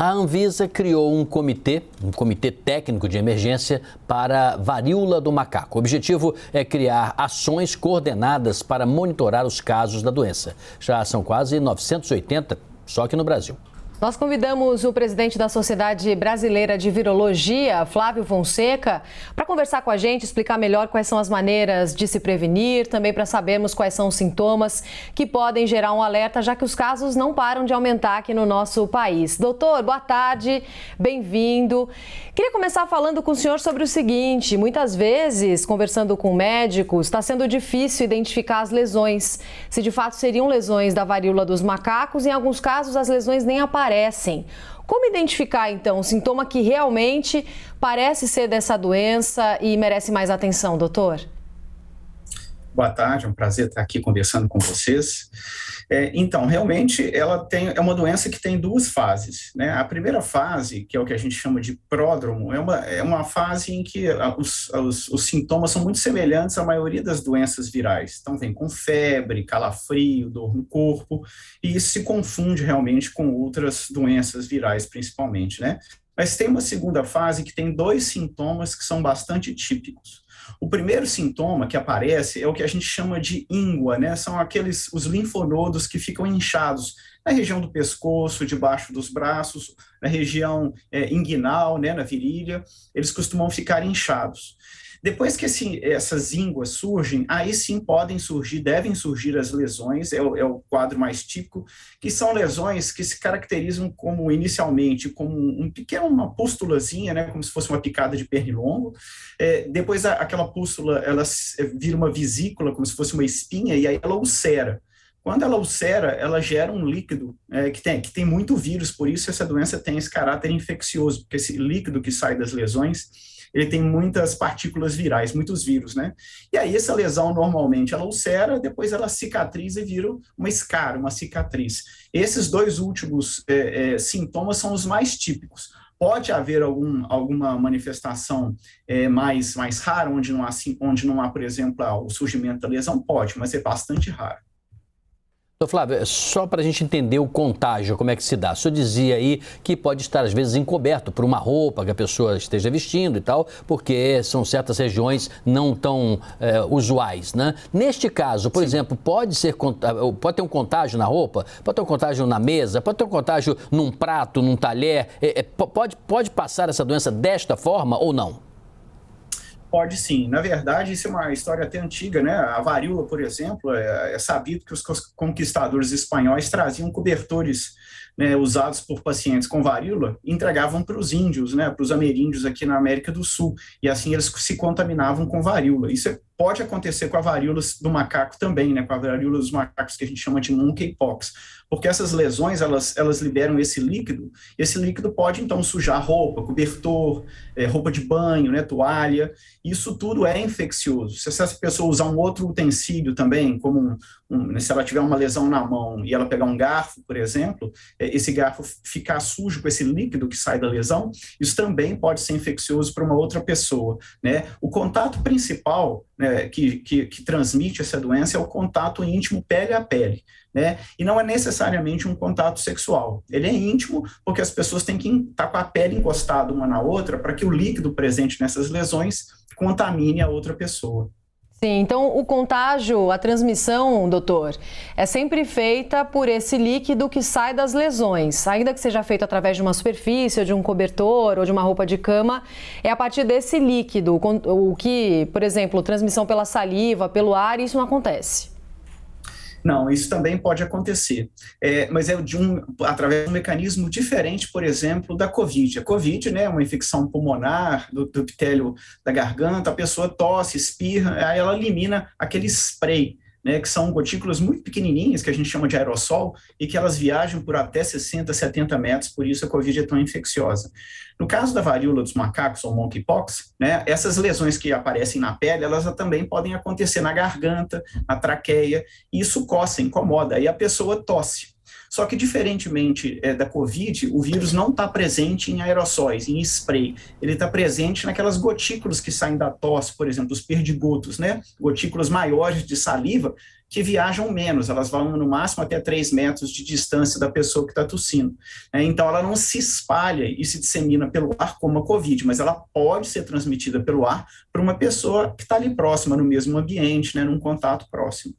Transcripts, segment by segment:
A Anvisa criou um comitê técnico de emergência para varíola do macaco. O objetivo é criar ações coordenadas para monitorar os casos da doença. Já são quase 980 só aqui no Brasil. Nós convidamos o presidente da Sociedade Brasileira de Virologia, Flávio Fonseca, para conversar com a gente, explicar melhor quais são as maneiras de se prevenir, também para sabermos quais são os sintomas que podem gerar um alerta, já que os casos não param de aumentar aqui no nosso país. Doutor, boa tarde, bem-vindo. Queria começar falando com o senhor sobre o seguinte: muitas vezes, conversando com médicos, está sendo difícil identificar as lesões. Se de fato seriam lesões da varíola dos macacos, em alguns casos as lesões nem aparecem. Como identificar, então, um sintoma que realmente parece ser dessa doença e merece mais atenção, doutor? Boa tarde, é um prazer estar aqui conversando com vocês. Então, realmente, é uma doença que tem duas fases, né? A primeira fase, que é o que a gente chama de pródromo, é uma fase em que os sintomas são muito semelhantes à maioria das doenças virais. Então, vem com febre, calafrio, dor no corpo, e isso se confunde realmente com outras doenças virais, principalmente, né? Mas tem uma segunda fase que tem dois sintomas que são bastante típicos. O primeiro sintoma que aparece é o que a gente chama de íngua, né? São os linfonodos que ficam inchados na região do pescoço, debaixo dos braços, na região inguinal, né? Na virilha, eles costumam ficar inchados. Depois que essas ínguas surgem, aí sim devem surgir as lesões, é o quadro mais típico, que são lesões que se caracterizam inicialmente como uma pústulazinha, né, como se fosse uma picada de pernilongo. Depois aquela pústula, ela vira uma vesícula, como se fosse uma espinha, e aí ela ulcera. Quando ela ulcera, ela gera um líquido que tem muito vírus, por isso essa doença tem esse caráter infeccioso, porque esse líquido que sai das lesões, ele tem muitas partículas virais, muitos vírus, né? E aí essa lesão, normalmente, ela ulcera, depois ela cicatriza e vira uma escara, uma cicatriz. Esses dois últimos sintomas são os mais típicos. Pode haver alguma manifestação mais rara, onde não há, por exemplo, o surgimento da lesão? Pode, mas é bastante raro. Doutor Flávio, só para a gente entender o contágio, como é que se dá. O senhor dizia aí que pode estar, às vezes, encoberto por uma roupa que a pessoa esteja vestindo e tal, porque são certas regiões não tão usuais, né? Neste caso, por exemplo, pode ter um contágio na roupa, pode ter um contágio na mesa, pode ter um contágio num prato, num talher, pode passar essa doença desta forma ou não? Pode sim. Na verdade, isso é uma história até antiga, né? A varíola, por exemplo, é sabido que os conquistadores espanhóis traziam cobertores, né, usados por pacientes com varíola e entregavam para os índios, né, para os ameríndios aqui na América do Sul. E assim eles se contaminavam com varíola. Isso pode acontecer com a varíola do macaco também, né, com a varíola dos macacos, que a gente chama de monkeypox, porque essas lesões, elas liberam esse líquido pode então sujar roupa, cobertor, roupa de banho, né, toalha, isso tudo é infeccioso. Se essa pessoa usar um outro utensílio também, como se ela tiver uma lesão na mão e ela pegar um garfo, por exemplo, esse garfo ficar sujo com esse líquido que sai da lesão, isso também pode ser infeccioso para uma outra pessoa, né? O contato principal, né, que transmite essa doença é o contato íntimo pele a pele, né? E não é necessariamente um contato sexual. Ele é íntimo porque as pessoas têm que estar com a pele encostada uma na outra para que o líquido presente nessas lesões contamine a outra pessoa. Sim, então o contágio, a transmissão, doutor, é sempre feita por esse líquido que sai das lesões. Ainda que seja feito através de uma superfície, ou de um cobertor, ou de uma roupa de cama, é a partir desse líquido. O que, por exemplo, transmissão pela saliva, pelo ar, isso não acontece. Não, isso também pode acontecer, mas através de um mecanismo diferente, por exemplo, da COVID. A COVID, né, é uma infecção pulmonar do epitélio da garganta, a pessoa tosse, espirra, aí ela elimina aquele spray, né, que são gotículas muito pequenininhas, que a gente chama de aerossol, e que elas viajam por até 60, 70 metros, por isso a COVID é tão infecciosa. No caso da varíola dos macacos, ou monkeypox, né, essas lesões que aparecem na pele, elas também podem acontecer na garganta, na traqueia, e isso coça, incomoda, aí a pessoa tosse. Só que, diferentemente da Covid, o vírus não está presente em aerossóis, em spray. Ele está presente naquelas gotículas que saem da tosse, por exemplo, os perdigotos, né? Gotículas maiores de saliva, que viajam menos, elas vão no máximo até 3 metros de distância da pessoa que está tossindo. Então, ela não se espalha e se dissemina pelo ar como a Covid, mas ela pode ser transmitida pelo ar para uma pessoa que está ali próxima, no mesmo ambiente, né, num contato próximo.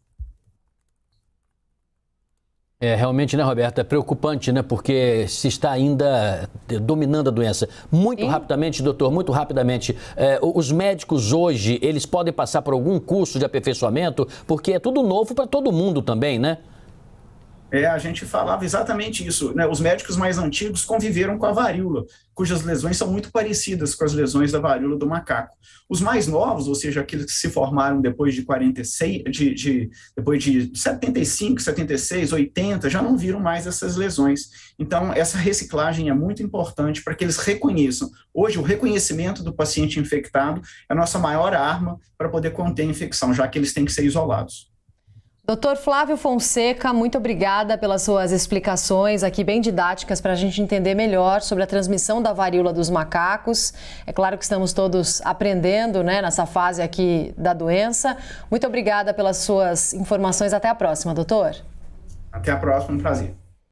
Realmente, né, Roberta, é preocupante, né, porque se está ainda dominando a doença. Muito rapidamente, doutor, muito rapidamente, os médicos hoje, eles podem passar por algum curso de aperfeiçoamento, porque é tudo novo para todo mundo também, né? A gente falava exatamente isso, né? Os médicos mais antigos conviveram com a varíola, cujas lesões são muito parecidas com as lesões da varíola do macaco. Os mais novos, ou seja, aqueles que se formaram depois de 46, depois de 75, 76, 80, já não viram mais essas lesões. Então, essa reciclagem é muito importante para que eles reconheçam. Hoje, o reconhecimento do paciente infectado é a nossa maior arma para poder conter a infecção, já que eles têm que ser isolados. Dr. Flávio Fonseca, muito obrigada pelas suas explicações aqui bem didáticas para a gente entender melhor sobre a transmissão da varíola dos macacos. É claro que estamos todos aprendendo, né, nessa fase aqui da doença. Muito obrigada pelas suas informações. Até a próxima, doutor. Até a próxima, um prazer.